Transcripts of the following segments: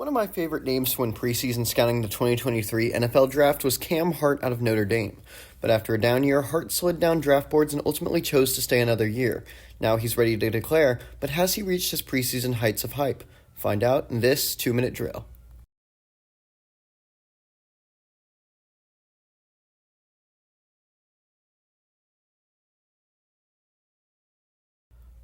One of my favorite names when preseason scouting the 2023 NFL Draft was Cam Hart out of Notre Dame. But after a down year, Hart slid down draft boards and ultimately chose to stay another year. Now he's ready to declare, but has he reached his preseason heights of hype? Find out in this 2-minute drill.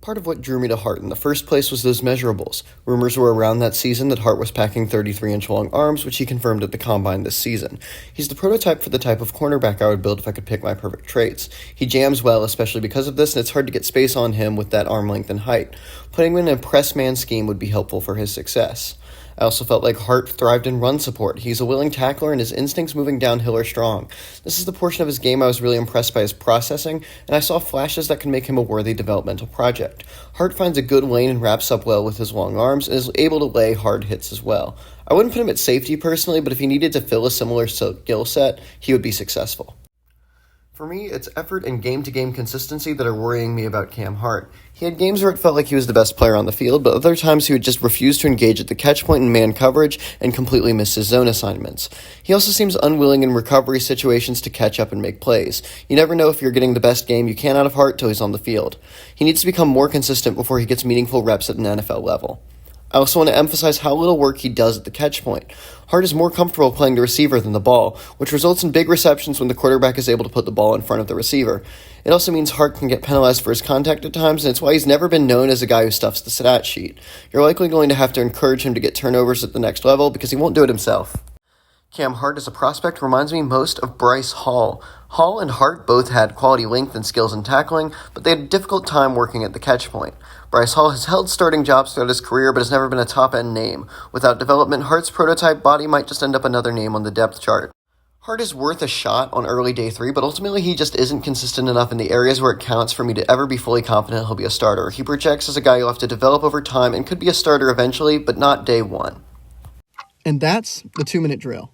Part of what drew me to Hart in the first place was those measurables. Rumors were around that season that Hart was packing 33-inch long arms, which he confirmed at the Combine this season. He's the prototype for the type of cornerback I would build if I could pick my perfect traits. He jams well, especially because of this, and it's hard to get space on him with that arm length and height. Putting him in a press man scheme would be helpful for his success. I also felt like Hart thrived in run support. He's a willing tackler and his instincts moving downhill are strong. This is the portion of his game I was really impressed by his processing, and I saw flashes that can make him a worthy developmental project. Hart finds a good lane and wraps up well with his long arms and is able to lay hard hits as well. I wouldn't put him at safety personally, but if he needed to fill a similar skill set, he would be successful. For me, it's effort and game-to-game consistency that are worrying me about Cam Hart. He had games where it felt like he was the best player on the field, but other times he would just refuse to engage at the catch point in man coverage and completely miss his zone assignments. He also seems unwilling in recovery situations to catch up and make plays. You never know if you're getting the best game you can out of Hart till he's on the field. He needs to become more consistent before he gets meaningful reps at an NFL level. I also want to emphasize how little work he does at the catch point. Hart is more comfortable playing the receiver than the ball, which results in big receptions when the quarterback is able to put the ball in front of the receiver. It also means Hart can get penalized for his contact at times, and it's why he's never been known as a guy who stuffs the stat sheet. You're likely going to have to encourage him to get turnovers at the next level because he won't do it himself. Cam Hart as a prospect reminds me most of Bryce Hall. Hall and Hart both had quality length and skills in tackling, but they had a difficult time working at the catch point. Bryce Hall has held starting jobs throughout his career, but has never been a top-end name. Without development, Hart's prototype body might just end up another name on the depth chart. Hart is worth a shot on early day 3, but ultimately he just isn't consistent enough in the areas where it counts for me to ever be fully confident he'll be a starter. He projects as a guy you'll have to develop over time and could be a starter eventually, but not day 1. And that's the 2-minute drill.